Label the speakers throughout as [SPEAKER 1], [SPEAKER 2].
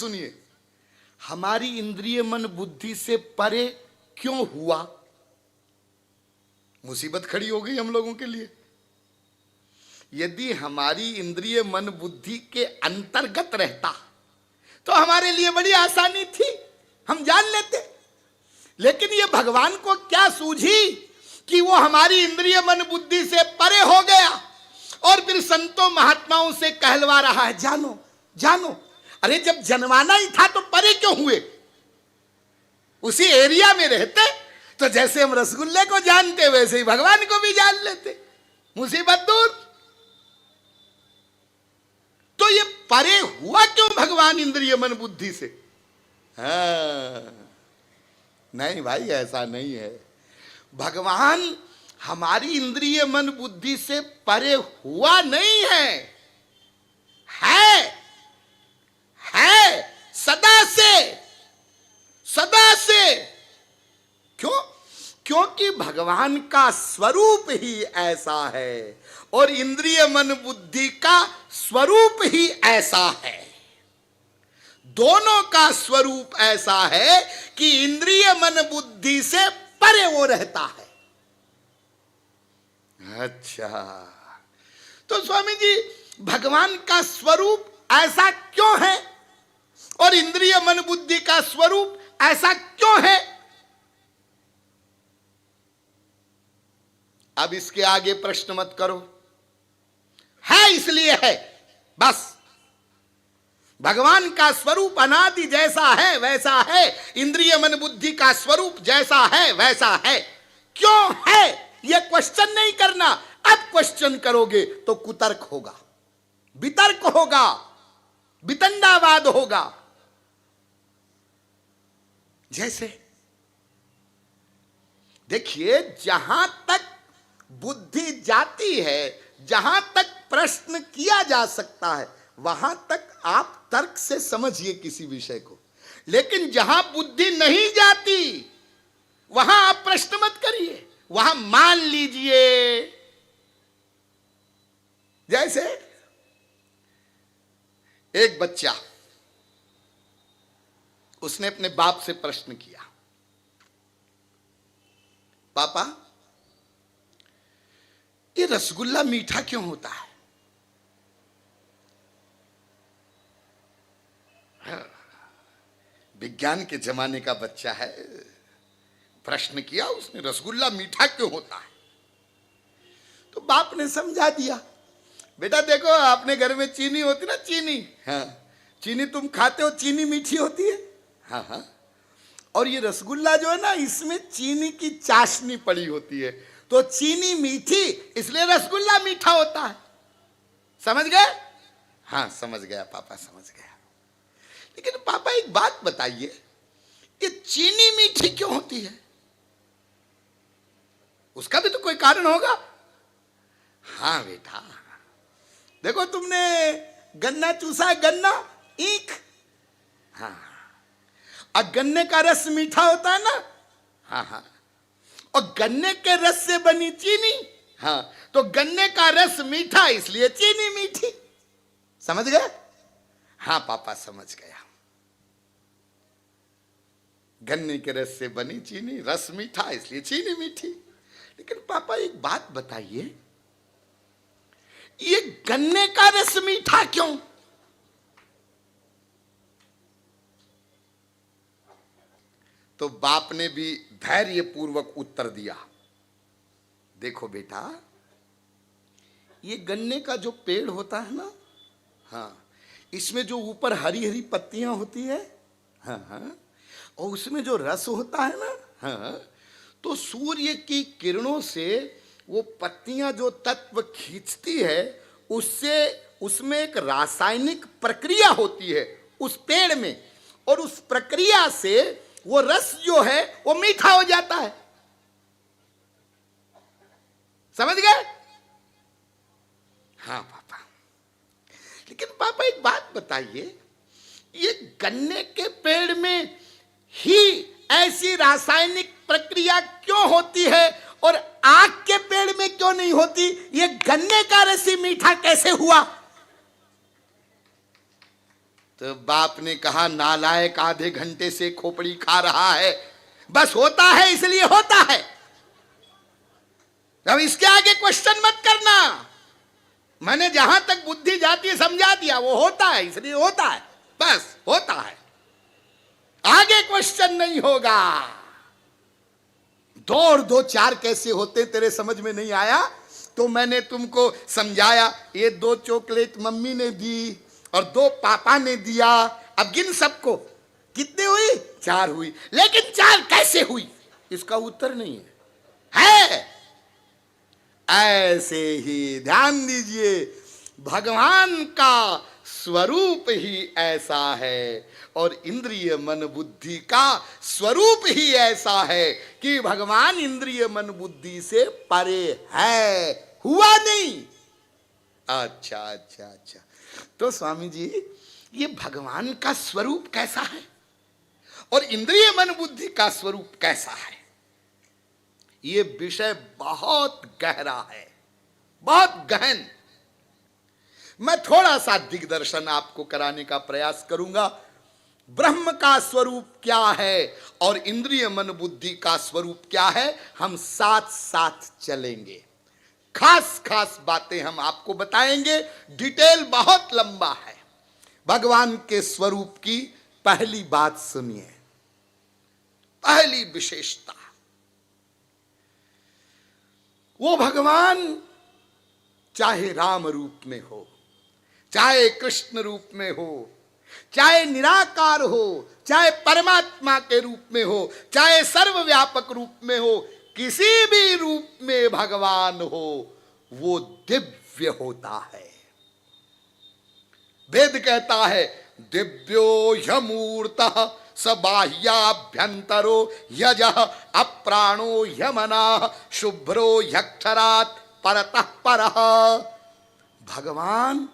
[SPEAKER 1] सुनिए, हमारी इंद्रिय मन बुद्धि से परे क्यों हुआ? मुसीबत खड़ी हो गई हम लोगों के लिए। यदि हमारी इंद्रिय मन बुद्धि के अंतर्गत रहता तो हमारे लिए बड़ी आसानी थी, हम जान लेते। लेकिन ये भगवान को क्या सूझी कि वो हमारी इंद्रिय मन बुद्धि से परे हो गया और फिर संतों महात्माओं से कहलवा रहा है, जानो जानो। अरे जब जनवाना ही था तो परे क्यों हुए? उसी एरिया में रहते तो जैसे हम रसगुल्ले को जानते वैसे ही भगवान को भी जान लेते, मुसीबत दूर। तो ये परे हुआ क्यों भगवान इंद्रिय मन बुद्धि से? नहीं भाई, ऐसा नहीं है। भगवान हमारी इंद्रिय मन बुद्धि से परे हुआ नहीं है, है सदा से। क्यों? क्योंकि भगवान का स्वरूप ही ऐसा है और इंद्रिय मन बुद्धि का स्वरूप ही ऐसा है। दोनों का स्वरूप ऐसा है कि इंद्रिय मन बुद्धि से परे वो रहता है। अच्छा, तो स्वामी जी भगवान का स्वरूप ऐसा क्यों है और इंद्रिय मन बुद्धि का स्वरूप ऐसा क्यों है? अब इसके आगे प्रश्न मत करो, है इसलिए है, बस। भगवान का स्वरूप अनादि जैसा है वैसा है, इंद्रिय मन बुद्धि का स्वरूप जैसा है वैसा है। क्यों है यह क्वेश्चन नहीं करना। अब क्वेश्चन करोगे तो कुतर्क होगा, वितर्क होगा, वितंडावाद होगा। जैसे देखिए, जहां तक बुद्धि जाती है, जहां तक प्रश्न किया जा सकता है, वहां तक आप तर्क से समझिए किसी विषय को। लेकिन जहां बुद्धि नहीं जाती वहां आप प्रश्न मत करिए, वहां मान लीजिए। जैसे एक बच्चा, उसने अपने बाप से प्रश्न किया, पापा ये रसगुल्ला मीठा क्यों होता है? विज्ञान के जमाने का बच्चा है, प्रश्न किया उसने, रसगुल्ला मीठा क्यों होता है? तो बाप ने समझा दिया, बेटा देखो, आपने घर में चीनी होती ना, चीनी, हाँ, चीनी तुम खाते हो, चीनी मीठी होती है, हाँ हाँ, और ये रसगुल्ला जो है ना, इसमें चीनी की चाशनी पड़ी होती है, तो चीनी मीठी, इसलिए रसगुल्ला मीठा होता है। समझ गए? हाँ समझ गया पापा, समझ गया। लेकिन पापा एक बात बताइए, ये चीनी मीठी क्यों होती है? उसका भी तो कोई कारण होगा। हाँ बेटा, देखो तुमने गन्ना चूसा, गन्ना ईख, हाँ, और गन्ने का रस मीठा होता है ना, हाँ हाँ, और गन्ने के रस से बनी चीनी, हाँ, तो गन्ने का रस मीठा इसलिए चीनी मीठी। समझ गए? हाँ पापा समझ गया, गन्ने के रस से बनी चीनी, रस मीठा इसलिए चीनी मीठी। लेकिन पापा एक बात बताइए, ये गन्ने का रस मीठा क्यों? तो बाप ने भी धैर्य पूर्वक उत्तर दिया, देखो बेटा, ये गन्ने का जो पेड़ होता है ना, हाँ, इसमें जो ऊपर हरी हरी पत्तियां होती है, हाँ हाँ, और उसमें जो रस होता है ना, हाँ, तो सूर्य की किरणों से वो पत्तियां जो तत्व खींचती है, उससे उसमें एक रासायनिक प्रक्रिया होती है उस पेड़ में, और उस प्रक्रिया से वो रस जो है वो मीठा हो जाता है। समझ गए? हाँ पापा। लेकिन पापा एक बात बताइए, ये गन्ने के पेड़ में ही ऐसी रासायनिक प्रक्रिया क्यों होती है और आग के पेड़ में क्यों नहीं होती? ये गन्ने का रस ही मीठा कैसे हुआ? तो बाप ने कहा, नालायक आधे घंटे से खोपड़ी खा रहा है, बस होता है इसलिए होता है, अब इसके आगे क्वेश्चन मत करना। मैंने जहां तक बुद्धि जाती है समझा दिया, वो होता है इसलिए होता है, बस होता है, आगे क्वेश्चन नहीं होगा। 2 और 2 4 कैसे होते तेरे समझ में नहीं आया तो मैंने तुमको समझाया। ये 2 चॉकलेट मम्मी ने दी और 2 पापा ने दिया, अब गिन सबको, कितने हुई? 4 हुई, लेकिन 4 कैसे हुई इसका उत्तर नहीं है। ऐसे ही ध्यान दीजिए, भगवान का स्वरूप ही ऐसा है और इंद्रिय मन बुद्धि का स्वरूप ही ऐसा है कि भगवान इंद्रिय मन बुद्धि से परे है, हुआ नहीं। अच्छा अच्छा अच्छा, तो स्वामी जी ये भगवान का स्वरूप कैसा है और इंद्रिय मन बुद्धि का स्वरूप कैसा है, ये विषय बहुत गहरा है, बहुत गहन। मैं थोड़ा सा दिग्दर्शन आपको कराने का प्रयास करूंगा। ब्रह्म का स्वरूप क्या है और इंद्रिय मन बुद्धि का स्वरूप क्या है, हम साथ साथ चलेंगे। खास खास बातें हम आपको बताएंगे, डिटेल बहुत लंबा है। भगवान के स्वरूप की पहली बात सुनिए, पहली विशेषता, वो भगवान चाहे राम रूप में हो, चाहे कृष्ण रूप में हो, चाहे निराकार हो, चाहे परमात्मा के रूप में हो, चाहे सर्वव्यापक रूप में हो, किसी भी रूप में भगवान हो, वो दिव्य होता है। वेद कहता है, दिव्यो ह्यमूर्तः स बाह्याभ्यंतरो यजः अप्राणो ह्यमनः शुभ्रो ह्यक्षरात् परतः परः। भगवान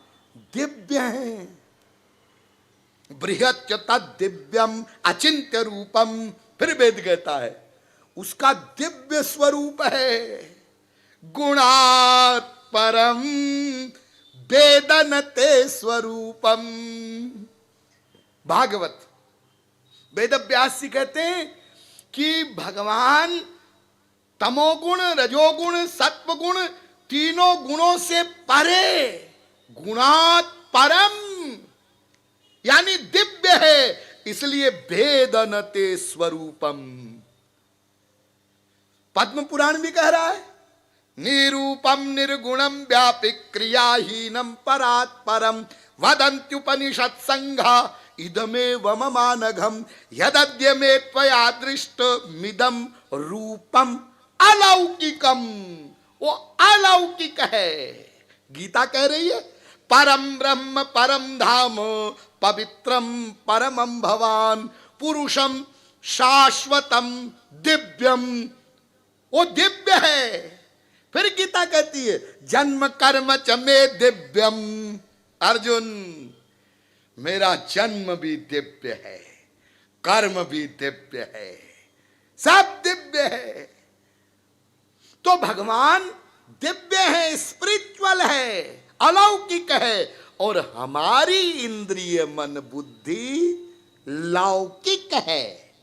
[SPEAKER 1] दिव्य हैं, बृहत् तद दिव्यम अचिंत्य रूपम। फिर वेद कहता है उसका दिव्य स्वरूप है, गुणात् परम वेदनते स्वरूपम। भागवत वेद व्यास जी कहते हैं कि भगवान तमोगुण, रजोगुण, सत्वगुण, तीनों गुणों से परे, गुणात् परम, यानी दिव्य है, इसलिए भेदनते स्वरूपम। पद्म पुराण भी कह रहा है, निरूपम निर्गुणम व्यापी क्रियाहीनम परात् परम वदन्त्युपनिषत् संघा इदमेव ममानघम यदद्य मे त्वया दृष्ट मिदम रूपम अलौकिकम। वो अलौकिक है। गीता कह रही है परम ब्रह्म परम धाम पवित्रम परमं भवान पुरुषम शाश्वतम दिव्यम। वो दिव्य है। फिर गीता कहती है जन्म कर्म च मे दिव्यम। अर्जुन, मेरा जन्म भी दिव्य है, कर्म भी दिव्य है, सब दिव्य है। तो भगवान दिव्य है, स्पिरिचुअल है, अलौकिक है, और हमारी इंद्रिय मन बुद्धि लौकिक है।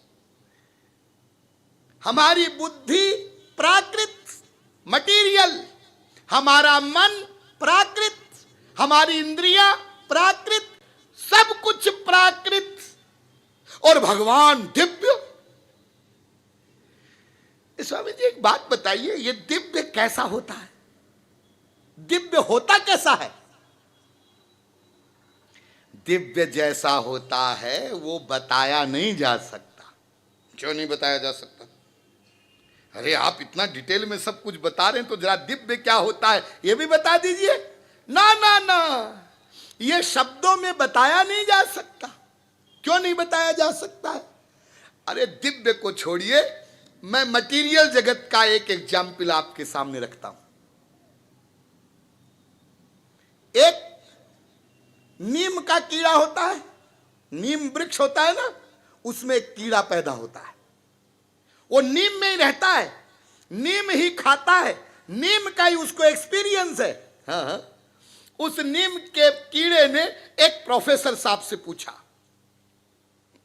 [SPEAKER 1] हमारी बुद्धि प्राकृत, मटीरियल, हमारा मन प्राकृत, हमारी इंद्रियां प्राकृत, सब कुछ प्राकृत, और भगवान दिव्य। स्वामी जी एक बात बताइए, ये दिव्य कैसा होता है? दिव्य होता कैसा है? दिव्य जैसा होता है वो बताया नहीं जा सकता। क्यों नहीं बताया जा सकता? अरे आप इतना डिटेल में सब कुछ बता रहे हैं तो जरा दिव्य क्या होता है ये भी बता दीजिए। ना ना ना, ये शब्दों में बताया नहीं जा सकता। क्यों नहीं बताया जा सकता है? अरे दिव्य को छोड़िए, मैं मटेरियल जगत का एक एग्जाम्पल आपके सामने रखता हूं। एक नीम का कीड़ा होता है, नीम वृक्ष होता है ना, उसमें एक कीड़ा पैदा होता है। वो नीम में ही रहता है, नीम ही खाता है, नीम का ही उसको एक्सपीरियंस है। हाँ, उस नीम के कीड़े ने एक प्रोफेसर साहब से पूछा।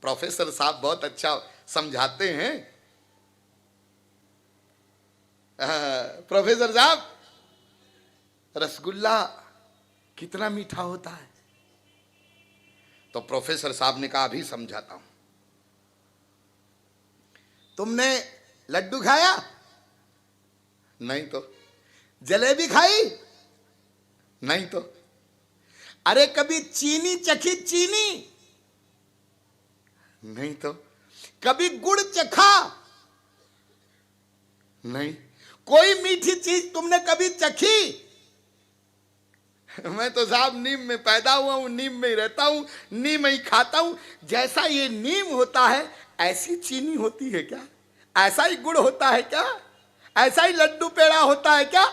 [SPEAKER 1] प्रोफेसर साहब बहुत अच्छा समझाते हैं। प्रोफेसर साहब, रसगुल्ला कितना मीठा होता है? तो प्रोफेसर साहब ने कहा, अभी समझाता हूं। तुमने लड्डू खाया? नहीं तो। जलेबी खाई? नहीं तो। अरे कभी चीनी चखी? चीनी? नहीं तो। कभी गुड़ चखा? नहीं। कोई मीठी चीज तुमने कभी चखी? मैं तो साहब नीम में पैदा हुआ हूं, नीम में ही रहता हूं, नीम में ही खाता हूं। जैसा ये नीम होता है ऐसी चीनी होती है क्या? ऐसा ही गुड़ होता है क्या? ऐसा ही लड्डू पेड़ा होता है क्या?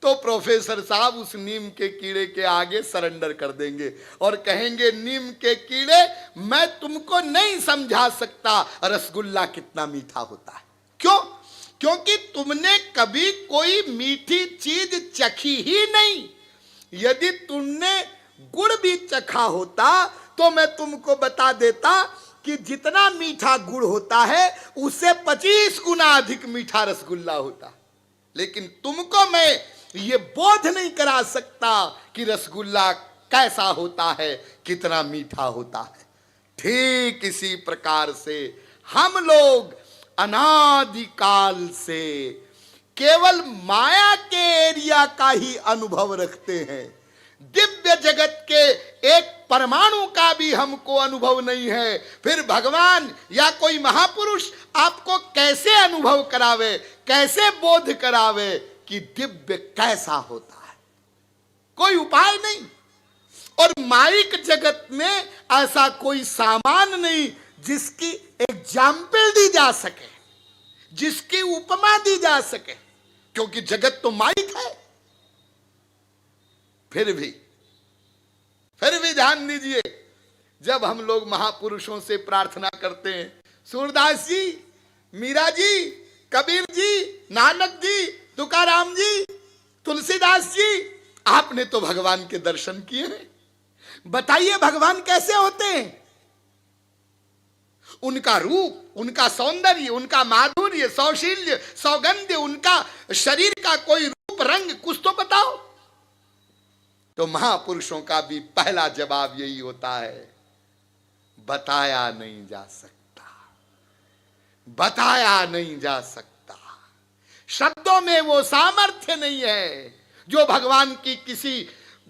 [SPEAKER 1] तो प्रोफेसर साहब उस नीम के कीड़े के आगे सरेंडर कर देंगे और कहेंगे, नीम के कीड़े, मैं तुमको नहीं समझा सकता रसगुल्ला कितना मीठा होता है। क्यों? क्योंकि तुमने कभी कोई मीठी चीज चखी ही नहीं। यदि तुमने गुड़ भी चखा होता तो मैं तुमको बता देता कि जितना मीठा गुड़ होता है उससे 25 गुना अधिक मीठा रसगुल्ला होता। लेकिन तुमको मैं ये बोध नहीं करा सकता कि रसगुल्ला कैसा होता है, कितना मीठा होता है। ठीक इसी प्रकार से हम लोग अनादिकाल से केवल माया के एरिया का ही अनुभव रखते हैं। दिव्य जगत के एक परमाणु का भी हमको अनुभव नहीं है। फिर भगवान या कोई महापुरुष आपको कैसे अनुभव करावे, कैसे बोध करावे कि दिव्य कैसा होता है? कोई उपाय नहीं। और माइक जगत में ऐसा कोई सामान नहीं जिसकी एग्जाम्पल दी जा सके, जिसकी उपमा दी जा सके, क्योंकि जगत तो माइक है। फिर भी ध्यान दीजिए, जब हम लोग महापुरुषों से प्रार्थना करते हैं, सूरदास जी, मीरा जी, कबीर जी, नानक जी, तुकाराम जी, तुलसीदास जी, आपने तो भगवान के दर्शन किए हैं, बताइए भगवान कैसे होते हैं? उनका रूप, उनका सौंदर्य, उनका माधुर्य, सौशील्य, सौगंध्य, उनका शरीर का कोई रूप रंग कुछ तो बताओ। तो महापुरुषों का भी पहला जवाब यही होता है, बताया नहीं जा सकता, बताया नहीं जा सकता। शब्दों में वो सामर्थ्य नहीं है जो भगवान की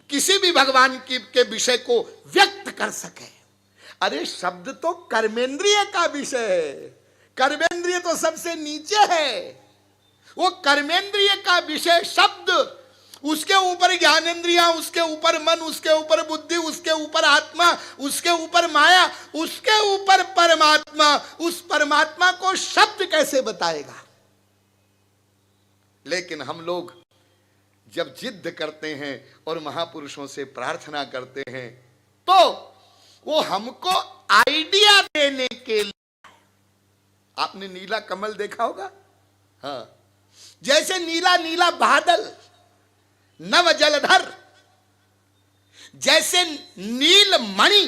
[SPEAKER 1] किसी भी भगवान की के विषय को व्यक्त कर सके। अरे शब्द तो कर्मेंद्रिय का विषय है, कर्मेंद्रिय तो सबसे नीचे है। वो कर्मेंद्रिय का विषय शब्द, उसके ऊपर ज्ञानेंद्रियां, उसके ऊपर मन, उसके ऊपर बुद्धि, उसके ऊपर आत्मा, उसके ऊपर माया, उसके ऊपर परमात्मा। उस परमात्मा को शब्द कैसे बताएगा? लेकिन हम लोग जब जिद करते हैं और महापुरुषों से प्रार्थना करते हैं तो वो हमको आइडिया देने के लिए। आपने नीला कमल देखा होगा? हाँ, जैसे नीला नीला बादल, नव जलधर, जैसे नीलमणि।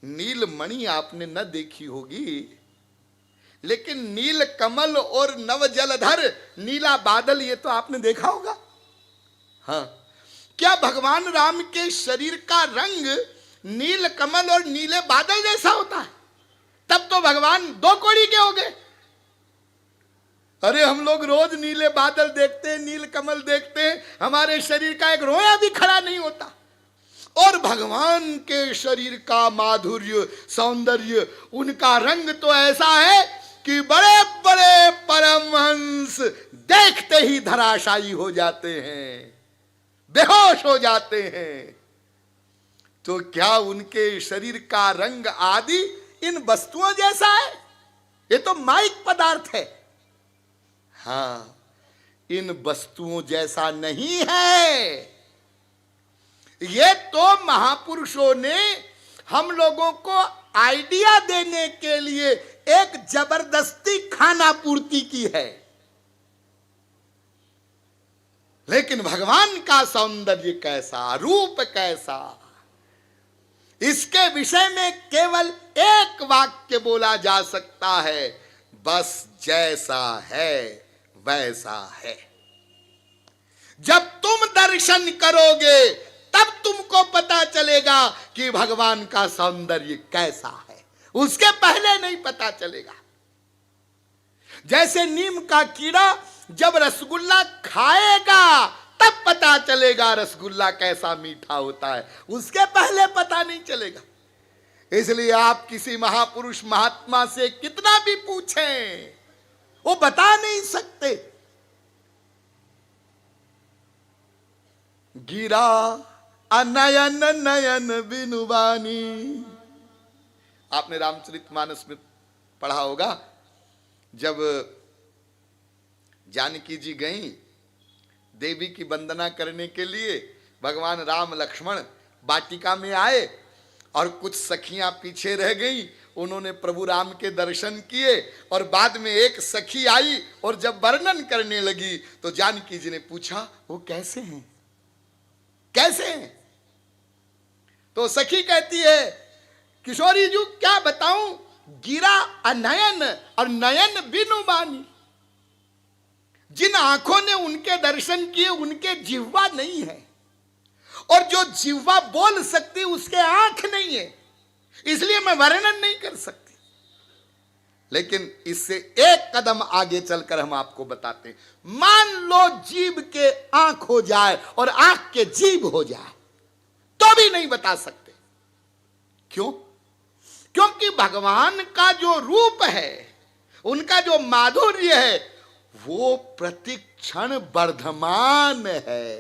[SPEAKER 1] नीलमणि आपने न देखी होगी, लेकिन नील कमल और नव जलधर, नीला बादल, ये तो आपने देखा होगा। हाँ, क्या भगवान राम के शरीर का रंग नील कमल और नीले बादल जैसा होता है? तब तो भगवान दो कोड़ी के हो गए। अरे हम लोग रोज नीले बादल देखते हैं, नील कमल देखते हैं, हमारे शरीर का एक रोया भी खड़ा नहीं होता। और भगवान के शरीर का माधुर्य, सौंदर्य, उनका रंग तो ऐसा है कि बड़े बड़े परमहंस देखते ही धराशायी हो जाते हैं, बेहोश हो जाते हैं। तो क्या उनके शरीर का रंग आदि इन वस्तुओं जैसा है? ये तो माइक पदार्थ है। हाँ, इन वस्तुओं जैसा नहीं है। ये तो महापुरुषों ने हम लोगों को आइडिया देने के लिए एक जबरदस्ती खाना पूर्ति की है। लेकिन भगवान का सौंदर्य कैसा, रूप कैसा, इसके विषय में केवल एक वाक्य बोला जा सकता है, बस जैसा है वैसा है। जब तुम दर्शन करोगे तब तुमको पता चलेगा कि भगवान का सौंदर्य कैसा है, उसके पहले नहीं पता चलेगा। जैसे नीम का कीड़ा जब रसगुल्ला खाएगा तब पता चलेगा रसगुल्ला कैसा मीठा होता है, उसके पहले पता नहीं चलेगा। इसलिए आप किसी महापुरुष महात्मा से कितना भी पूछें, वो बता नहीं सकते। गिरा अनयन नयन बिनुबानी, आपने रामचरितमानस में पढ़ा होगा, जब जानकी जी गई देवी की वंदना करने के लिए, भगवान राम लक्ष्मण वाटिका में आए और कुछ सखियां पीछे रह गई। उन्होंने प्रभु राम के दर्शन किए और बाद में एक सखी आई और जब वर्णन करने लगी तो जानकी जी ने पूछा, वो कैसे हैं, कैसे हैं? तो सखी कहती है, किशोरी जी क्या बताऊं, गिरा अनयन और नयन बिनु बानी। जिन आंखों ने उनके दर्शन किए उनके जिह्वा नहीं है, और जो जिह्वा बोल सकती उसके आंख नहीं है, इसलिए मैं वर्णन नहीं कर सकती। लेकिन इससे एक कदम आगे चलकर हम आपको बताते हैं, मान लो जीभ के आंख हो जाए और आंख के जीभ हो जाए तो भी नहीं बता सकते। क्यों? क्योंकि भगवान का जो रूप है, उनका जो माधुर्य है, वो प्रतिक्षण वर्धमान है।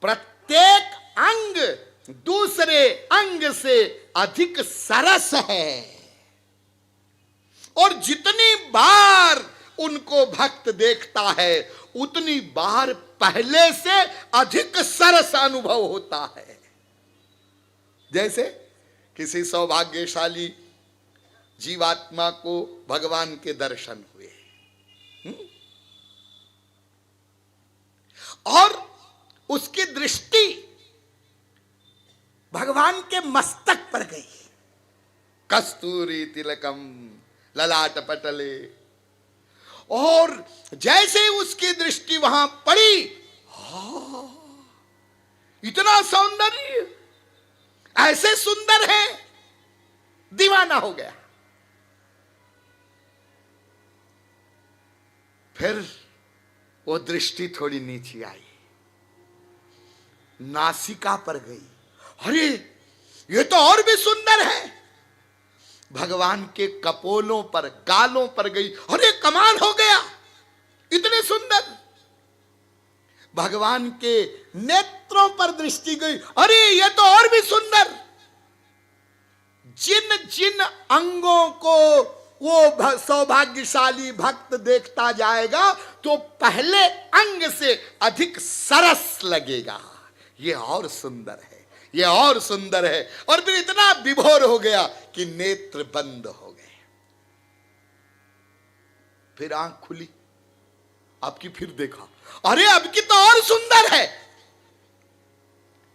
[SPEAKER 1] प्रत्येक अंग दूसरे अंग से अधिक सरस है, और जितनी बार उनको भक्त देखता है उतनी बार पहले से अधिक सरस अनुभव होता है। जैसे किसी सौभाग्यशाली जीवात्मा को भगवान के दर्शन हुए और उसकी दृष्टि भगवान के मस्तक पर गई, कस्तूरी तिलकम ललाट पटले, और जैसे उसकी दृष्टि वहां पड़ी, इतना सौंदर्य, ऐसे सुंदर है, दीवाना हो गया। फिर वो दृष्टि थोड़ी नीचे आई, नासिका पर गई, अरे ये तो और भी सुंदर है। भगवान के कपोलों पर, गालों पर गई, अरे कमाल हो गया, इतने सुंदर। भगवान के नेत्रों पर दृष्टि गई, अरे ये तो और भी सुंदर। जिन जिन अंगों को वो सौभाग्यशाली भक्त देखता जाएगा तो पहले अंग से अधिक सरस लगेगा, ये और सुंदर है, ये और सुंदर है, और फिर इतना विभोर हो गया कि नेत्र बंद हो गए। फिर आंख खुली, आपकी फिर देखा, अरे अब की तो और सुंदर है।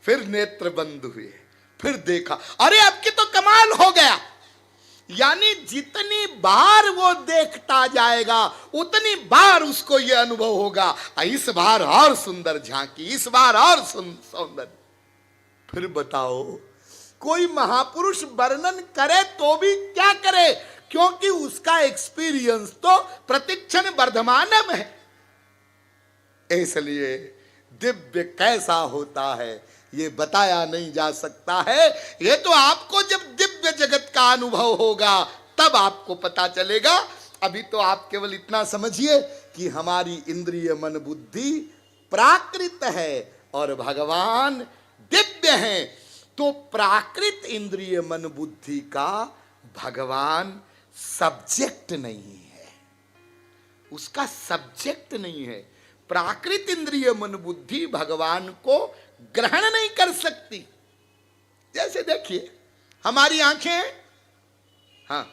[SPEAKER 1] फिर नेत्र बंद हुए, फिर देखा, अरे अब की तो कमाल हो गया। यानी जितनी बार वो देखता जाएगा उतनी बार उसको ये अनुभव होगा, इस बार और सुंदर झांकी, इस बार और सौंदर्य। फिर बताओ, कोई महापुरुष वर्णन करे तो भी क्या करे, क्योंकि उसका एक्सपीरियंस तो प्रतिक्षण वर्धमानम है। इसलिए दिव्य कैसा होता है ये बताया नहीं जा सकता है। ये तो आपको जब दिव्य जगत का अनुभव होगा तब आपको पता चलेगा। अभी तो आप केवल इतना समझिए कि हमारी इंद्रिय मन बुद्धि प्राकृत है और भगवान दिव्य हैं। तो प्राकृत इंद्रिय मन बुद्धि का भगवान सब्जेक्ट नहीं है, उसका सब्जेक्ट नहीं है। प्राकृत इंद्रिय मन बुद्धि भगवान को ग्रहण नहीं कर सकती। जैसे देखिए हमारी आंखें, हाँ,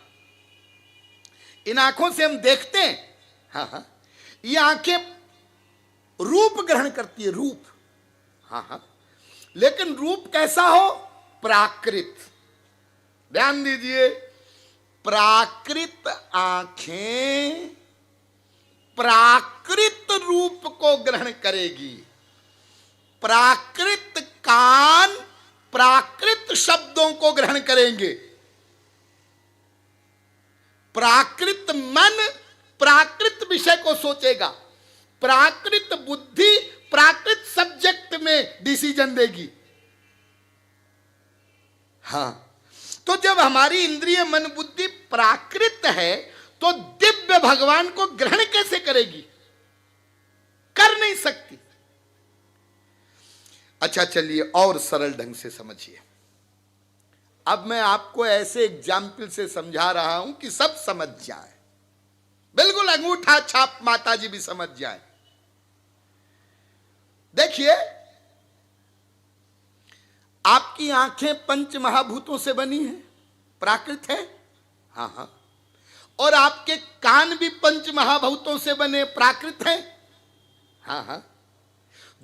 [SPEAKER 1] इन आंखों से हम देखते हैं, हाँ हाँ, ये आंखें रूप ग्रहण करती है, रूप। हाँ हाँ, लेकिन रूप कैसा हो? प्राकृत। ध्यान दीजिए, प्राकृत आंखें प्राकृत रूप को ग्रहण करेगी, प्राकृत कान प्राकृत शब्दों को ग्रहण करेंगे, प्राकृत मन प्राकृत विषय को सोचेगा, प्राकृत बुद्धि प्राकृत सब्जेक्ट में डिसीजन देगी। हां, तो जब हमारी इंद्रिय मन बुद्धि प्राकृत है तो दिव्य भगवान को ग्रहण कैसे करेगी? कर नहीं सकती। अच्छा चलिए और सरल ढंग से समझिए। अब मैं आपको ऐसे एग्जाम्पल से समझा रहा हूं कि सब समझ जाए, बिल्कुल अंगूठा छाप माता जी भी समझ जाए। देखिए, आपकी आंखें पंच महाभूतों से बनी हैं, प्राकृत है। हां हां, और आपके कान भी पंच महाभूतों से बने, प्राकृत हैं। हां हां,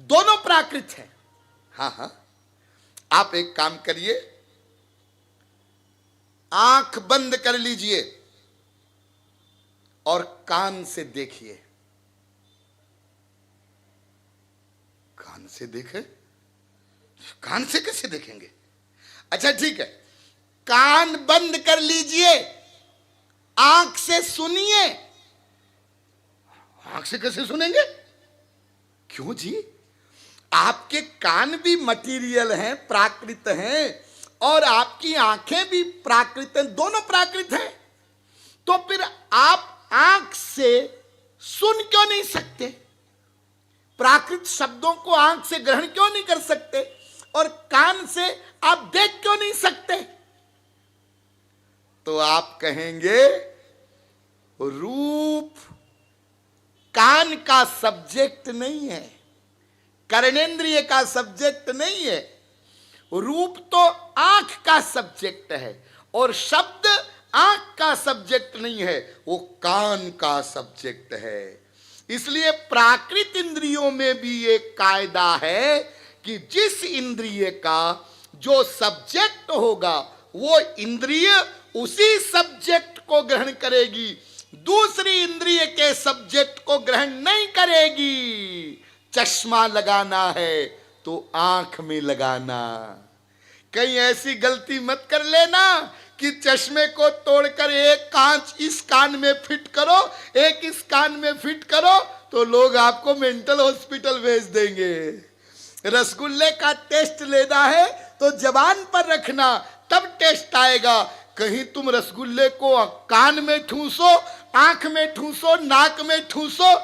[SPEAKER 1] दोनों प्राकृत हैं। हाँ हाँ, आप एक काम करिए, आंख बंद कर लीजिए और कान से देखिए। कान से देखें? कान से कैसे देखेंगे? अच्छा ठीक है, कान बंद कर लीजिए, आंख से सुनिए। आंख से कैसे सुनेंगे? क्यों जी? आपके कान भी मटीरियल हैं, प्राकृत हैं, और आपकी आंखें भी प्राकृत हैं, दोनों प्राकृत हैं। तो फिर आप आंख से सुन क्यों नहीं सकते? प्राकृत शब्दों को आंख से ग्रहण क्यों नहीं कर सकते? और कान से आप देख क्यों नहीं सकते? तो आप कहेंगे रूप कान का सब्जेक्ट नहीं है, कर्णेंद्रिय का सब्जेक्ट नहीं है। रूप तो आंख का सब्जेक्ट है, और शब्द आंख का सब्जेक्ट नहीं है, वो कान का सब्जेक्ट है। इसलिए प्राकृत इंद्रियों में भी एक कायदा है कि जिस इंद्रिय का जो सब्जेक्ट होगा वो इंद्रिय उसी सब्जेक्ट को ग्रहण करेगी, दूसरी इंद्रिय के सब्जेक्ट को ग्रहण नहीं करेगी। चश्मा लगाना है तो आंख में लगाना। कहीं ऐसी गलती मत कर लेना कि चश्मे को तोड़कर एक कांच इस कान में फिट करो, एक इस कान में फिट करो, तो लोग आपको मेंटल हॉस्पिटल भेज देंगे। रसगुल्ले का टेस्ट लेना है तो जबान पर रखना, तब टेस्ट आएगा। कहीं तुम रसगुल्ले को कान में ठूसो, आंख में ठूसो, नाक में ठूसो,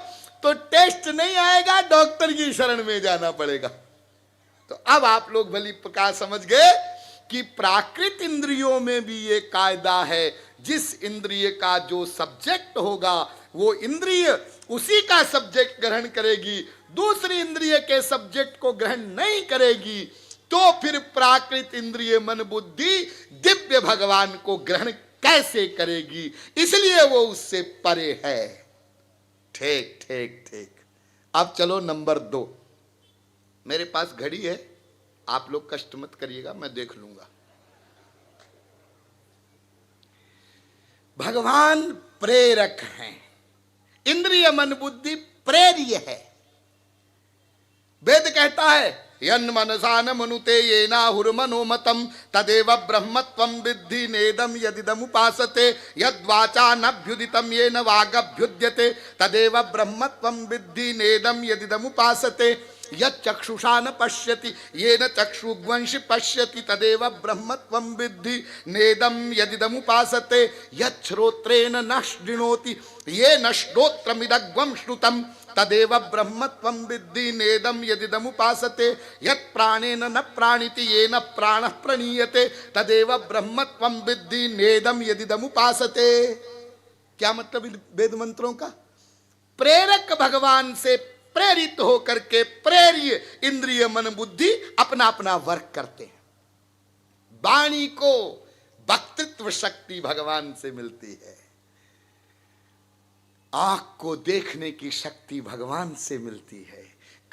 [SPEAKER 1] तो टेस्ट नहीं आएगा, डॉक्टर की शरण में जाना पड़ेगा। तो अब आप लोग भली प्रकार समझ गए कि प्राकृत इंद्रियों में भी ये कायदा है, जिस इंद्रिय का जो सब्जेक्ट होगा वो इंद्रिय उसी का सब्जेक्ट ग्रहण करेगी, दूसरी इंद्रिय के सब्जेक्ट को ग्रहण नहीं करेगी। तो फिर प्राकृत इंद्रिय मन बुद्धि दिव्य भगवान को ग्रहण कैसे करेगी? इसलिए वो उससे परे है। ठीक ठीक ठीक। अब चलो नंबर 2। मेरे पास घड़ी है, आप लोग कष्ट मत करिएगा, मैं देख लूंगा। भगवान प्रेरक हैं, इंद्रिय मन बुद्धि प्रेर्य है। वेद कहता है यन्मनसा न मनुते येनाहुर्मनोमतं तदेव ब्रह्मत्वं विद्धि नेदं यदिदम् उपासते यद्वाचा नभ्युदितं येन वागभ्युद्यते तदेव ब्रह्मत्वं विद्धि नेदं यदिदम् उपासते यच्चक्षुषा न पश्यति येन चक्षुग्वंशि पश्यति तदेव ब्रह्मत्वं विद्धि नेदं यदिदम् उपासते यच्छ्रोत्रेण न शृणोति येन श्रोत्रमिदग्वं श्रुतं तदेव ब्रह्मत्वं विद्धि नेदं यदिदम् उपासते यत् प्राणेन न प्राणिति येन प्राणः प्रणीयते तदेव ब्रह्मत्वं विद्धि नेदं यदिदम् उपासते। क्या मतलब वेद मंत्रों का? प्रेरक भगवान से प्रेरित होकर के प्रेर्य इंद्रिय मन बुद्धि अपना अपना वर्क करते हैं। वाणी को वक्तृत्व शक्ति भगवान से मिलती है, आंख को देखने की शक्ति भगवान से मिलती है,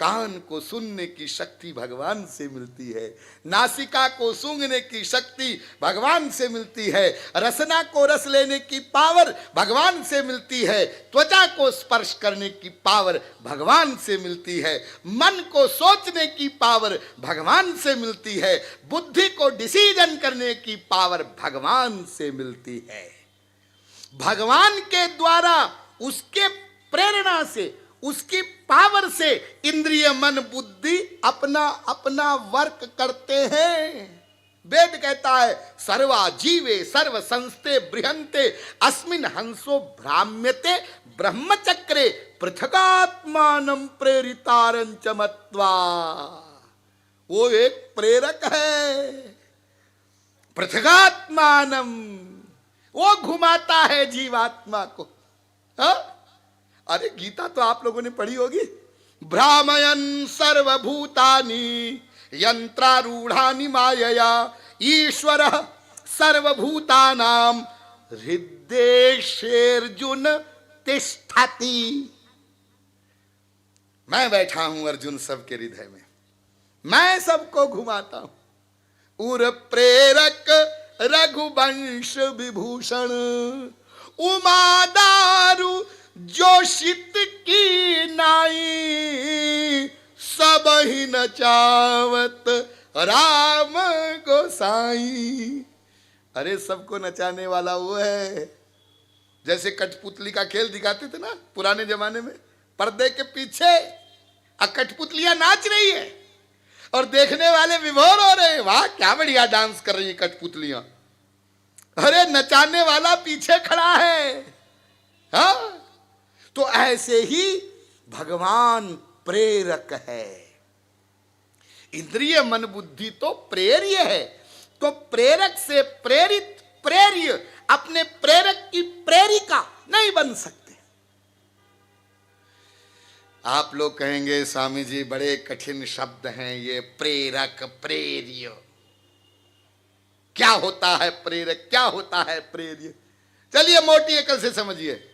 [SPEAKER 1] कान को सुनने की शक्ति भगवान से मिलती है, नासिका को सूंघने की शक्ति भगवान से मिलती है, रसना को रस लेने की पावर भगवान से मिलती है, त्वचा को स्पर्श करने की पावर भगवान से मिलती है, मन को सोचने की पावर भगवान से मिलती है, बुद्धि को डिसीजन करने की पावर भगवान से मिलती है। भगवान के द्वारा, उसके प्रेरणा से, उसकी पावर से इंद्रिय मन बुद्धि अपना अपना वर्क करते हैं। वेद कहता है सर्वा जीवे सर्व संस्ते बृहंते अस्मिन हंसो भ्राम्यते ब्रह्मचक्रे पृथगात्मानं प्रेरितारंच मत्वा। वो एक प्रेरक है, पृथगात्मानं, वो घुमाता है जीवात्मा को। हा? अरे गीता तो आप लोगों ने पढ़ी होगी। भ्रामयन् सर्वभूतानि यंत्रारूढ़ानि मायया ईश्वरः सर्वभूतानां हृदयेषु तिष्ठति। मैं बैठा हूं अर्जुन सबके हृदय में, मैं सबको घुमाता हूं। उर प्रेरक रघुवंश विभूषण उमा दारु जोशित की नाई सब ही नचावत राम गोसाई। अरे सबको नचाने वाला वो है। जैसे कठपुतली का खेल दिखाते थे ना पुराने जमाने में, पर्दे के पीछे कठपुतलियां नाच रही है और देखने वाले विभोर हो रहे हैं, वाह क्या बढ़िया डांस कर रही है कठपुतलियां। अरे नचाने वाला पीछे खड़ा है। हाँ, तो ऐसे ही भगवान प्रेरक है। इंद्रिय मन बुद्धि तो प्रेर्य है, तो प्रेरक से प्रेरित प्रेर्य अपने प्रेरक की प्रेरिका नहीं बन सकते। आप लोग कहेंगे स्वामी जी बड़े कठिन शब्द हैं ये, प्रेरक प्रेर्य। क्या होता है प्रेरक, क्या होता है प्रेर्य? चलिए मोटी अकल से समझिए।